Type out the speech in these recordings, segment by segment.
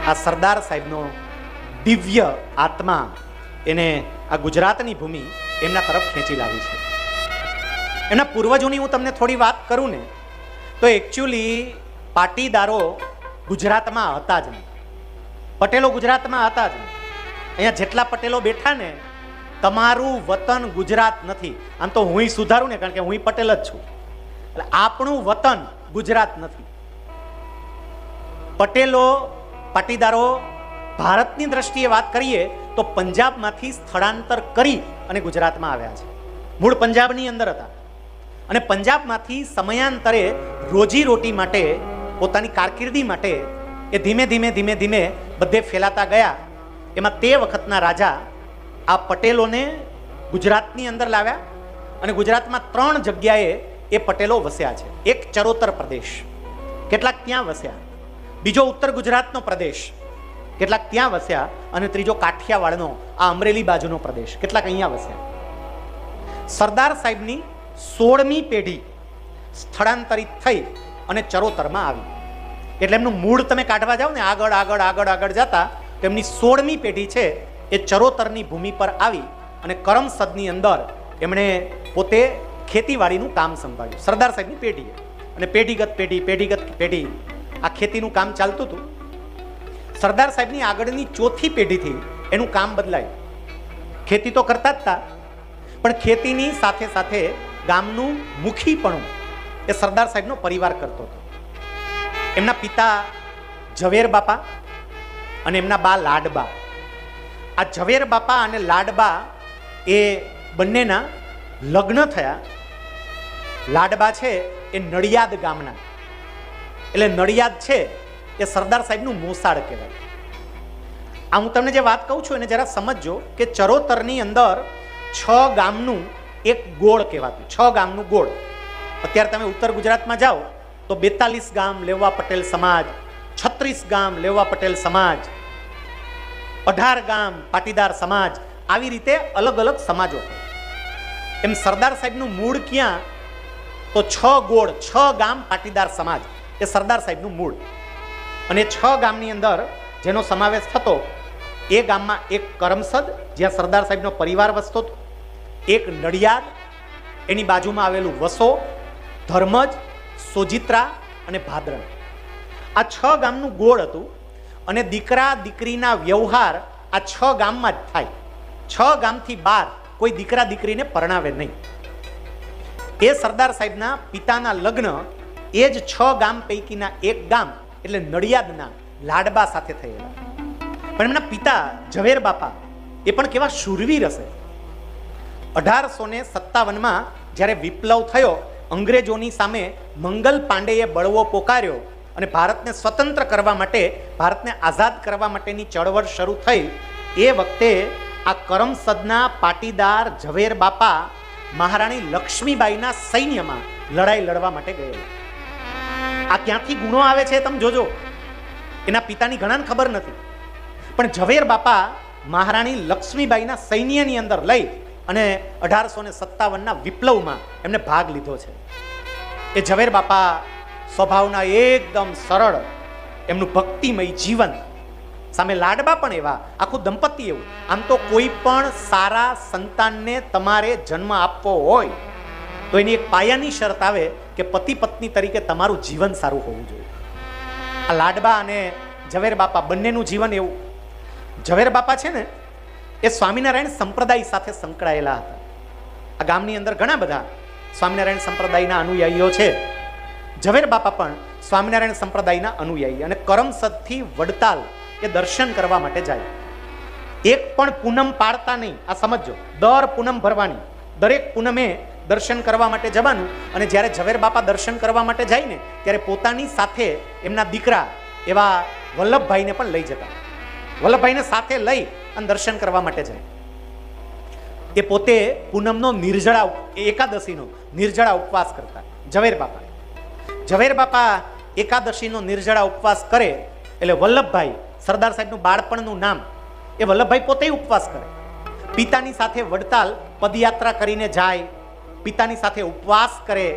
આ સરદાર સાહેબનો દિવ્ય આત્મા એને આ ગુજરાતની ભૂમિ એમના તરફ ખેંચી લાવી છે. એમના પૂર્વજોની હું તમને થોડી વાત કરું ને તો એકચ્યુઅલી પાટીદારો ગુજરાતમાં હતા જ નહીં, પટેલો ગુજરાતમાં હતા જ નહીં. અહીંયા જેટલા પટેલો બેઠા ને, તમારું વતન ગુજરાત નથી. આમ તો હું સુધારું ને, કારણ કે હું પટેલ જ છું. એટલે આપણું વતન ગુજરાત નથી. પટેલો પાટીદારો ભારતની દ્રષ્ટિએ વાત કરીએ તો પંજાબમાંથી સ્થળાંતર કરી અને ગુજરાતમાં આવ્યા છે. મૂળ પંજાબની અંદર હતા અને પંજાબમાંથી સમયાંતરે રોજી રોટી માટે, પોતાની કારકિર્દી માટે એ ધીમે ધીમે ધીમે ધીમે બધે ફેલાતા ગયા. એમાં તે વખતના રાજા આ પટેલોને ગુજરાતની અંદર લાવ્યા અને ગુજરાતમાં 3 જગ્યાએ એ પટેલો વસ્યા છે. એક ચરોતર પ્રદેશ, કેટલાક ત્યાં વસ્યા. બીજો ઉત્તર ગુજરાતનો પ્રદેશ, કેટલાક ત્યાં વસ્યા. અને ત્રીજો કાઠિયાવાડનો આ અમરેલી બાજુનો પ્રદેશ, કેટલાક અહીંયા વસ્યા. સરદાર સાહેબની 16મી પેઢી સ્થળાંતરિત થઈ અને ચરોતરમાં આવી. એટલે એમનું મૂળ તમે કાઢવા જાઓ ને, આગળ આગળ આગળ આગળ જતા તો એમની 16મી પેઢી છે એ ચરોતરની ભૂમિ પર આવી અને કરમસદની અંદર એમણે પોતે ખેતીવાડીનું કામ સંભાળ્યું. સરદાર સાહેબની પેઢીએ અને પેઢીગત પેઢી આ ખેતીનું કામ ચાલતું હતું. સરદાર સાહેબની આગળની 4થી પેઢીથી એનું કામ બદલાયું. ખેતી તો કરતા જ હતા, પણ ખેતીની સાથે સાથે ગામનું મુખીપણું એ સરદાર સાહેબનો પરિવાર કરતો હતો. એમના પિતા ઝવેર બાપા અને એમના બા લાડબા. આ ઝવેર બાપા અને લાડબા એ બંનેના લગ્ન થયા. લાડબા છે એ નડિયાદ ગામના, એટલે નડિયાદ છે એ સરદાર સાહેબનું મોસાળ કહેવાય. આ હું તમને જે વાત કહું છું એને જરા સમજજો કે ચરોતરની અંદર 6 ગામનું એક ગોળ કહેવાતું, 6 ગામનું ગોળ. અત્યારે તમે ઉત્તર ગુજરાતમાં જાઓ તો 42 ગામ લેવા પટેલ સમાજ, 36 ગામ લેવા પટેલ સમાજ, 18 ગામ પાટીદાર સમાજ, આવી રીતે અલગ અલગ સમાજો. એમ સરદાર સાહેબનું મૂળ ક્યાં? તો 6 ગોળ, 6 ગામ પાટીદાર સમાજ એ સરદાર સાહેબનું મૂળ. અને 6 ગામની અંદર જેનો સમાવેશ થતો, એ ગામમાં એક કરમસદ જ્યાં સરદાર સાહેબનો પરિવાર વસતો હતો, એક નડિયાદ, એની બાજુમાં આવેલું વસો, ધર્મજ, સોજિત્રા અને ભાદરણ. આ 6 ગામનું ગોળ હતું. અને દીકરા દીકરીના વ્યવહાર આ 6 ગામમાં જ થાય. 6 ગામથી બહાર કોઈ દીકરા દીકરીને પરણાવે નહીં. એ સરદાર સાહેબના પિતાના લગ્ન એ જ 6 ગામ પૈકીના એક ગામ એટલે નડિયાદના લાડબા સાથે થયેલા. પણ એમના પિતા ઝવેર બાપા એ પણ કેવા શૂરવીર હશે. 1857માં જ્યારે વિપ્લવ થયો, અંગ્રેજોની સામે મંગલ પાંડેએ બળવો પોકાર્યો અને ભારતને સ્વતંત્ર કરવા માટે, ભારતને આઝાદ કરવા માટેની ચળવળ શરૂ થઈ. એ વખતે આ કરમસદના પાટીદાર ઝવેર બાપા મહારાણી લક્ષ્મીબાઈના સૈન્યમાં લડાઈ લડવા માટે ગયેલા. આ ક્યાંથી ગુણો આવે છે તમે જોજો. એના પિતાની ઘણાને ખબર નથી, પણ ઝવેર બાપા મહારાણી લક્ષ્મીબાઈના સૈન્યની અંદર લઈ અને 1857ના વિપ્લવમાં એમને ભાગ લીધો છે. એ ઝવેર બાપા સ્વભાવના એકદમ સરળ, એમનું ભક્તિમય જીવન, સામે લાડબા પણ એવા, આખું દંપતી એવું. આમ તો કોઈ પણ સારા સંતાનને તમારે જન્મ આપવો હોય તો એની એક પાયાની શરત આવે કે પતિ પત્ની તરીકે તમારું જીવન સારું હોવું જોઈએ. આ લાડબા અને ઝવેર બાપા બંનેનું જીવન એવું. ઝવેર બાપા છે ને એ સ્વામિનારાયણ સંપ્રદાય સાથે સંકળાયેલા હતા. આ ગામની અંદર ઘણા બધા સ્વામિનારાયણ સંપ્રદાયના અનુયાયીઓ છે. ઝવેર બાપા પણ સ્વામિનારાયણ સંપ્રદાયના અનુયાયી અને કરમસદથી વડતાલ એ દર્શન કરવા માટે જાય. એક પણ પૂનમ પાડતા નહીં, આ સમજો. દર પૂનમ ભરવાની, દરેક પૂનમે દર્શન કરવા માટે જવાનું. અને જ્યારે ઝવેર બાપા દર્શન કરવા માટે જાય ને ત્યારે પોતાની સાથે એમના દીકરા એવા વલ્લભભાઈને પણ લઈ જતા. વલ્લભભાઈને સાથે લઈ અને દર્શન કરવા માટે જાય. એ પોતે પૂનમનો નિર્જળા, એકાદશીનો નિર્જળા ઉપવાસ કરતા ઝવેર બાપા. ઝવેર બાપા એકાદશીનો નિર્જળા ઉપવાસ કરે એટલે વલ્લભભાઈ, સરદાર સાહેબનું બાળપણનું નામ, એ વલ્લભભાઈ પોતે ઉપવાસ કરે. પિતાની સાથે વડતાલ પદયાત્રા કરીને જાય, પિતાની સાથે ઉપવાસ કરે.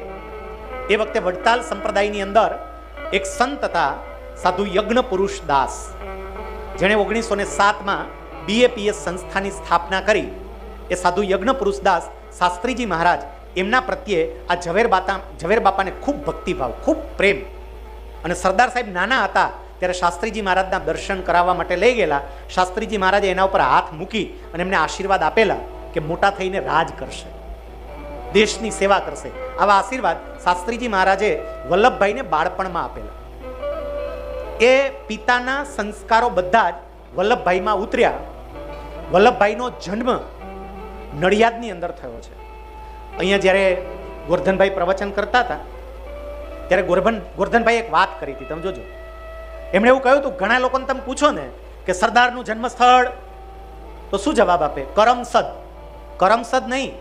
એ વખતે વડતાલ સંપ્રદાયની અંદર એક સંત હતા, સાધુ યજ્ઞ પુરુષ દાસ. જેણે 1907માં BAPS સંસ્થાની સ્થાપના કરી, એ સાધુ યજ્ઞ પુરુષદાસ શાસ્ત્રીજી મહારાજ, એમના પ્રત્યે આ ઝવેર બાપાને ખૂબ ભક્તિભાવ, ખૂબ પ્રેમ. અને સરદાર સાહેબ નાના હતા ત્યારે શાસ્ત્રીજી મહારાજના દર્શન કરાવવા માટે લઈ ગયેલા. શાસ્ત્રીજી મહારાજે એના ઉપર હાથ મૂકી અને એમને આશીર્વાદ આપેલા કે મોટા થઈને રાજ કરશે, દેશની સેવા કરશે. આવા આશીર્વાદ શાસ્ત્રીજી મહારાજે વલ્લભભાઈને બાળપણમાં આપેલા. એ પિતાના સંસ્કારો બધા જ વલ્લભભાઈમાં ઉતર્યા. વલ્લભભાઈનો જન્મ નડિયાદની અંદર થયો છે. અહીંયા જ્યારે ગોરધનભાઈ પ્રવચન કરતા હતા ત્યારે ગોરધનભાઈ એક વાત કરી હતી, તમે જોજો. એમણે એવું કહ્યું હતું, ઘણા લોકોને તમે પૂછો ને કે સરદારનું જન્મસ્થળ, તો શું જવાબ આપે? કરમસદ. કરમસદ નહીં,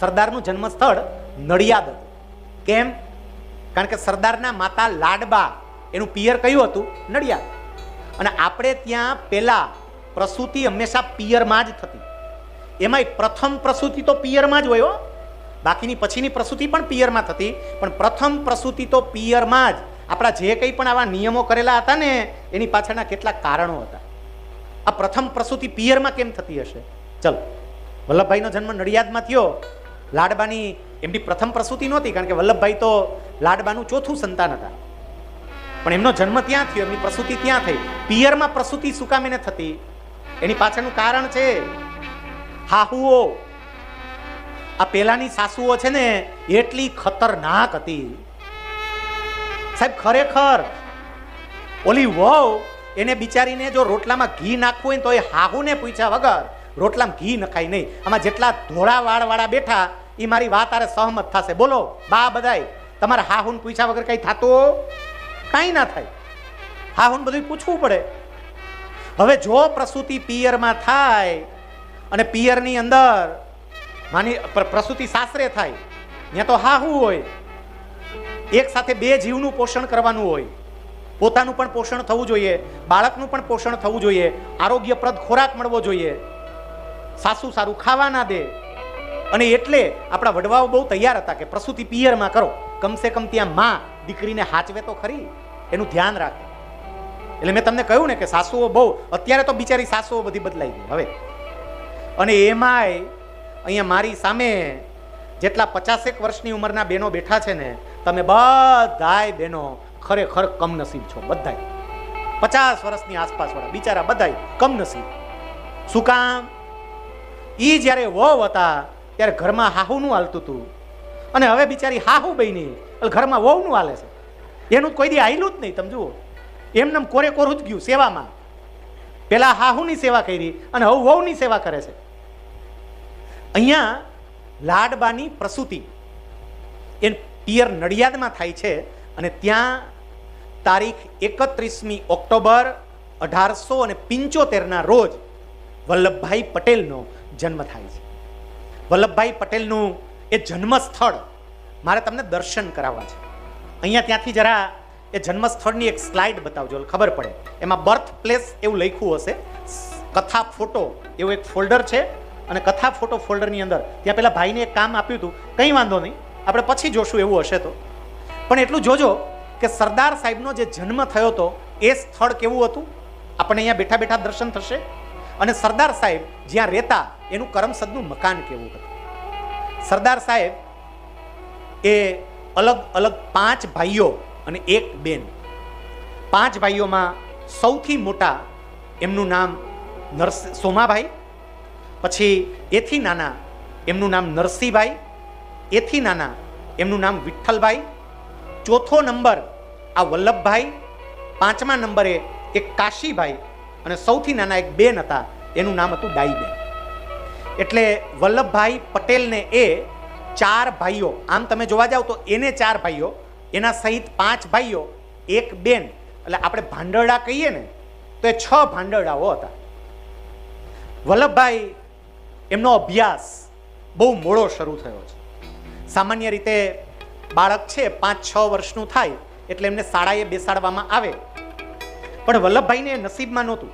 સરદારનું જન્મસ્થળ નડિયાદ હતું. કેમ? કારણ કે સરદારના માતા લાડબા, એનું પિયર કયું હતું? નડિયાદ. અને આપણે ત્યાં પેલા પ્રસૂતિ હંમેશા પિયરમાં જ થતી. એમાંય પ્રથમ પ્રસૂતિ તો પિયરમાં જ હોય, બાકીની પછીની પ્રસૂતિ પણ પિયરમાં થતી, પણ પ્રથમ પ્રસૂતિ તો પિયરમાં જ. આપણા જે કંઈ પણ આવા નિયમો કરેલા હતા ને, એની પાછળના કેટલાક કારણો હતા. આ પ્રથમ પ્રસૂતિ પિયરમાં કેમ થતી હશે? ચલો, વલ્લભભાઈનો જન્મ નડિયાદમાં થયો. લાડબાની એમની પ્રથમ પ્રસૂતિ નહોતી, કારણ કે વલ્લભભાઈ તો લાડબાનું ચોથું સંતાન હતા, પણ એમનો જન્મ ત્યાં થયો, એમની પ્રસૂતિ ત્યાં થઈ. પિયરમાં પ્રસૂતિ શું કામ એને થતી? એની પાછળનું કારણ છે હાહુઓ. આ પેલાની સાસુઓ છે ને, એટલી ખતરનાક હતી સાહેબ. ખરેખર ઓલી વહુ, એને બિચારીને જો રોટલામાં ઘી નાખવું હોય તો એ હાહુને પૂછ્યા વગર રોટલામાં ઘી નખાય નહીં. આમાં જેટલા ધોળા વાળવાળા બેઠા એ મારી વાત આરે સહમત થશે. બોલો બા બધાય, તમારે હાહુને પૂછ્યા વગર કઈ થતું? કાંઈ ના થાય. હાહુને બધું પૂછવું પડે. હવે જો પ્રસૂતિ પિયરમાં થાય અને પિયરની અંદર માની પ્રસૂતિ સાસરે થાય, ત્યાં તો હાહુ હોય. એક સાથે બે જીવનું પોષણ કરવાનું હોય. પોતાનું પણ પોષણ થવું જોઈએ, બાળકનું પણ પોષણ થવું જોઈએ, આરોગ્યપ્રદ ખોરાક મળવો જોઈએ, સાસુ સારું ખાવા ના દે. અને એટલે આપણા વડવાઓ બહુ તૈયાર હતા કે પ્રસૂતિ પિયરમાં કરો, કમસે કમ ત્યાં માં દીકરીને હાચવે તો ખરી, એનું ધ્યાન રાખે. એટલે મેં તમને કહ્યું ને કે સાસુઓ બહુ, અત્યારે તો બિચારી સાસુઓ બધી બદલાઈ ગઈ હવે. અને એમાંય અહીંયા મારી સામે જેટલા 50 વર્ષની ઉંમરના બહેનો બેઠા છે ને, તમે બધાય બહેનો ખરેખર કમનસીબ છો. બધાય 50 વર્ષની આસપાસ વાળા બિચારા બધાય કમનસીબ. શું કામ? ઈ જ્યારે વહુ હતા ત્યારે ઘરમાં હાહુનું હાલતું હતું, અને હવે બિચારી હાહુ બની એટલે ઘરમાં વહુનું હાલે છે. એનું કોઈ દી હાલ્યું જ નહીં. તમે જુઓ, એમને કોરે કોરું જ ગયું સેવામાં. પેલા હાહુની સેવા કરી અને હવે વહુની સેવા કરે છે. અહીંયા લાડબાની પ્રસૂતિ એ પિયર નડિયાદમાં થાય છે, અને ત્યાં તારીખ 31મી ઓક્ટોબર 1875ના રોજ વલ્લભભાઈ પટેલનો જન્મ થાય છે. વલ્લભભાઈ પટેલનું એ જન્મ સ્થળ મારે તમને દર્શન કરાવવા છે. અહીંયા ત્યાંથી જરા એ જન્મસ્થળની એક સ્લાઇડ બતાવજો, ખબર પડે. એમાં બર્થ પ્લેસ એવું લખ્યું હશે. કથા ફોટો એવું એક ફોલ્ડર છે, અને કથા ફોટો ફોલ્ડરની અંદર ત્યાં પેલા ભાઈને એક કામ આપ્યું હતું. કંઈ વાંધો નહીં, આપણે પછી જોશું એવું હશે તો. પણ એટલું જોજો કે સરદાર સાહેબનો જે જન્મ થયો હતો એ સ્થળ કેવું હતું, આપણને અહીંયા બેઠા બેઠા દર્શન થશે. અને સરદાર સાહેબ જ્યાં રહેતા એનું કરમસદનું મકાન કેવું હતું. સરદાર સાહેબ એ અલગ અલગ 5 ભાઈઓ અને 1 બેન. 5 ભાઈઓમાં સૌથી મોટા એમનું નામ સોમાભાઈ, પછી એથી નાના એમનું નામ નરસિંહભાઈ, એથી નાના એમનું નામ વિઠ્ઠલભાઈ, ચોથો નંબર આ વલ્લભભાઈ, 5મા નંબરે એક કાશીભાઈ, અને સૌથી નાના એક બેન હતા એનું નામ હતું ડાઈબેન. એટલે વલ્લભભાઈ પટેલને એ 4 ભાઈઓ, આમ તમે જોવા જાવ તો એને 4 ભાઈઓ, એના સહિત 5 ભાઈઓ 1 બેન, એટલે આપણે ભાંડરડા કહીએ ને તો એ 6 ભાંડરડાઓ હતા. વલ્લભભાઈ એમનો અભ્યાસ બહુ મોડો શરૂ થયો છે. સામાન્ય રીતે બાળક છે 5-6 વર્ષનું થાય એટલે એમને શાળાએ બેસાડવામાં આવે, પણ વલ્લભભાઈને નસીબમાં નહોતું.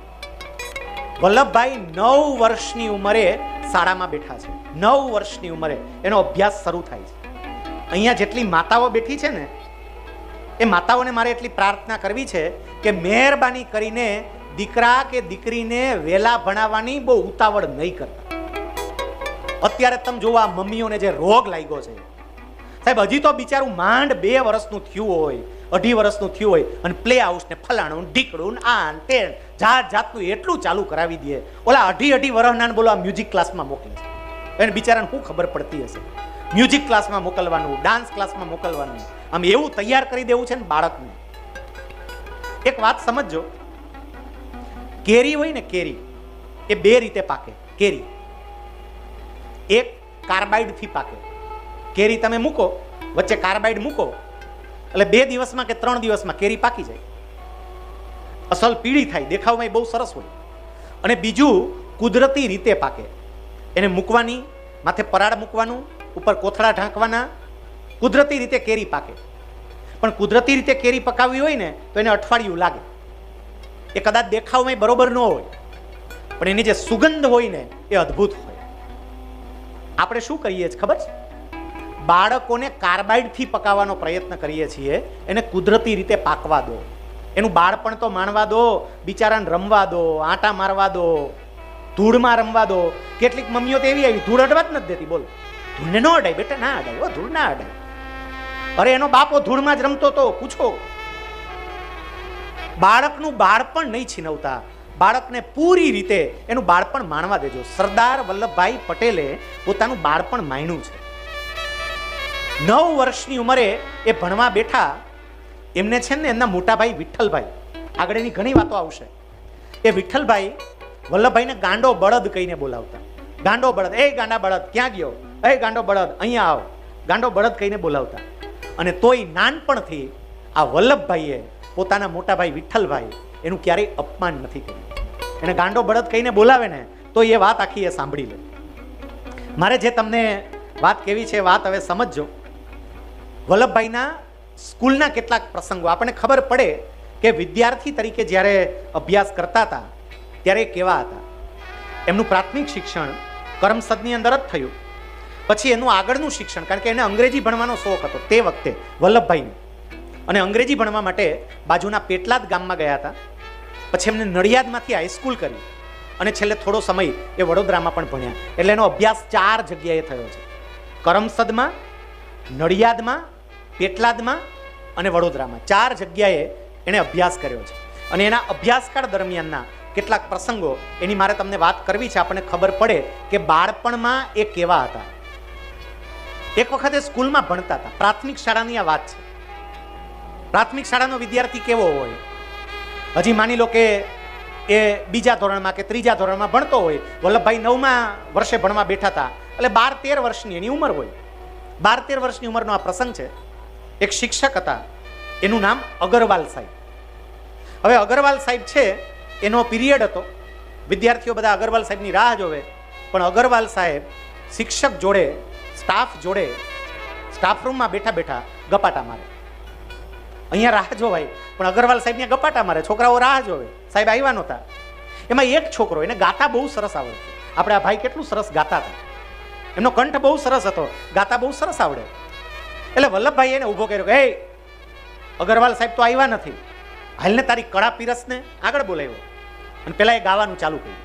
વલ્લભભાઈ 9 વર્ષની ઉંમરે શાળામાં બેઠા છે. 9 વર્ષની ઉંમરે એનો અભ્યાસ શરૂ થાય છે. અહીંયા જેટલી માતાઓ બેઠી છે ને, એ માતાઓને મારે એટલી પ્રાર્થના કરવી છે કે મહેરબાની કરીને દીકરા કે દીકરીને વેલા ભણાવવાની બહુ ઉતાવળ નહીં કરતા. અત્યારે તમે જોવો આ મમ્મીઓને જે રોગ લાગ્યો છે સાહેબ, હજી તો બિચારું માંડ 2 વર્ષનું થયું હોય, 2.5 વર્ષનું થયું હોય અને પ્લે હાઉસ ને ફલાણું ઢીકડું આ તે જાત જાતનું એટલું ચાલુ કરાવી દે. ઓલા 2.5 વર્ષના બોલો આ મ્યુઝિક ક્લાસમાં મોકલે છે. એને બિચારાને શું ખબર પડતી હશે? મ્યુઝિક ક્લાસમાં મોકલવાનું, ડાન્સ ક્લાસમાં મોકલવાનું, આમ એવું તૈયાર કરી દેવું છે ને બાળકને. એક વાત સમજજો, કેરી હોય ને કેરી એ 2 રીતે પાકે. કેરી એક કાર્બાઇડ થી પાકે. કેરી તમે મૂકો, વચ્ચે કાર્બાઇડ મૂકો એટલે 2 દિવસમાં કે 3 દિવસમાં કેરી પાકી જાય, અસલ પીળી થાય, દેખાવમાં બહુ સરસ હોય. અને બીજું કુદરતી રીતે પાકે. એને મૂકવાની, માથે પરાળ મૂકવાનું, ઉપર કોથળા ઢાંકવાના, કુદરતી રીતે કેરી પાકે. પણ કુદરતી રીતે કેરી પકાવવી હોય ને તો એને અઠવાડિયું લાગે. એ કદાચ દેખાવમાં બરોબર ન હોય પણ એની જે સુગંધ હોય ને એ અદ્ભુત હોય. આપણે શું કરીએ છીએ ખબર છે? બાળકોને કાર્બાઇડથી પકાવવાનો પ્રયત્ન કરીએ છીએ. એને કુદરતી રીતે પાકવા દો, એનું બાળપણ તો માણવા દો, બિચારાને રમવા દો, આંટા મારવા દો, ધૂળમાં રમવા દો. કેટલીક મમ્મીઓ તો એવી આવી ધૂળ અડવા જ નથી દેતી. બોલો, ધૂળને ન અડાય બેટા, ના અડાય, ધૂળ ના અડાય. અરે એનો બાપો ધૂળમાં જ રમતો તો, પૂછો. બાળકનું બાળપણ નહીં છીનવતા, બાળકને પૂરી રીતે એનું બાળપણ માણવા દેજો. સરદાર વલ્લભભાઈ પટેલે પોતાનું બાળપણ માણ્યું છે. 9 વર્ષની ઉંમરે એ ભણવા બેઠા. એમને છે ને એમના મોટા ભાઈ વિઠ્ઠલભાઈ, આગળ એની ઘણી વાતો આવશે, એ વિઠ્ઠલભાઈ વલ્લભભાઈને ગાંડો બળદ કહીને બોલાવતા. ગાંડો બળદ, એ ગાંડા બળદ ક્યાં ગયો, એ ગાંડો બળદ અહીંયા આવ, ગાંડો બળદ કહીને બોલાવતા. અને તોય નાનપણથી આ વલ્લભભાઈએ પોતાના મોટા ભાઈ વિઠ્ઠલભાઈ એનું ક્યારેય અપમાન નથી કર્યું. એને ગાંડો બળદ કહીને બોલાવે ને તો એ વાત આખી એ સાંભળી લે. મારે જે તમને વાત કેવી છે, વાત હવે સમજજો. વલ્લભભાઈના સ્કૂલના કેટલાક પ્રસંગો આપણને ખબર પડે કે વિદ્યાર્થી તરીકે જ્યારે અભ્યાસ કરતા હતા ત્યારે કેવા હતા. એમનું પ્રાથમિક શિક્ષણ કરમસદની અંદર જ થયું. પછી એનું આગળનું શિક્ષણ, કારણ કે એને અંગ્રેજી ભણવાનો શોખ હતો તે વખતે વલ્લભભાઈને, અને અંગ્રેજી ભણવા માટે બાજુના પેટલાદ ગામમાં ગયા હતા. પછી એમને નડિયાદમાંથી હાઈસ્કૂલ કરી અને છેલ્લે થોડો સમય એ વડોદરામાં પણ ભણ્યા. એટલે એનો અભ્યાસ 4 જગ્યાએ થયો છે: કરમસદમાં, નડિયાદમાં, પેટલાદમાં અને વડોદરામાં. 4 જગ્યાએ એણે અભ્યાસ કર્યો છે. અને એના અભ્યાસકાળ દરમિયાનના કેટલાક પ્રસંગો એની મારે તમને વાત કરવી છે, આપણને ખબર પડે કે બાળપણમાં એ કેવા હતા. એક વખતે સ્કૂલમાં ભણતા હતા, પ્રાથમિક શાળાની આ વાત છે. પ્રાથમિક શાળાનો વિદ્યાર્થી કેવો હોય? હજી માની લો કે એ 2જા ધોરણમાં કે 3જા ધોરણમાં ભણતો હોય. વલ્લભભાઈ 9મા વર્ષે ભણવા બેઠા હતા, એટલે 12-13 વર્ષની એની ઉંમર હોય. 12-13 વર્ષની ઉંમરનો આ પ્રસંગ છે. એક શિક્ષક હતા, એનું નામ અગરવાલ સાહેબ. હવે અગરવાલ સાહેબ છે એનો પીરિયડ હતો, વિદ્યાર્થીઓ બધા અગરવાલ સાહેબની રાહ જોવે, પણ અગરવાલ સાહેબ શિક્ષક જોડે, સ્ટાફ જોડે, સ્ટાફ રૂમમાં બેઠા બેઠા ગપાટા મારે. અહીંયા રાહ જોવાય પણ અગરવાલ સાહેબ ત્યાં ગપાટા મારે, છોકરાઓ રાહ જોવે. સાહેબ આવ્યા નહોતા. એમાં એક છોકરો, એને ગાતા બહુ સરસ આવડતું. આપણે આ ભાઈ કેટલું સરસ ગાતા હતા, એમનો કંઠ બહુ સરસ હતો, ગાતા બહુ સરસ આવડે. એટલે વલ્લભભાઈ એને ઊભો કર્યો કે હે અગરવાલ સાહેબ તો આવ્યા નથી, હાલને તારી કળા પીરસને આગળ બોલાવ્યો. અને પેલા એ ગાવાનું ચાલુ કર્યું.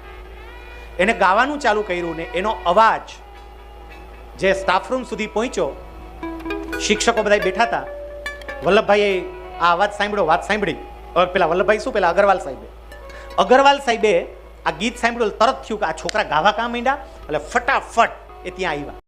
એને ગાવાનું ચાલુ કર્યું ને એનો અવાજ જે સ્ટાફ રૂમ સુધી પહોંચ્યો. શિક્ષકો બધા બેઠા હતા. વલ્લભભાઈએ આ અવાજ સાંભળ્યો, વાત સાંભળી. પેલા વલ્લભભાઈ શું, પેલા અગરવાલ સાહેબે આ ગીત સાંભળ્યું, તરત થયું કે આ છોકરા ગાવા કામ માંડ્યા. એટલે ફટાફટ એ ત્યાં આવ્યા.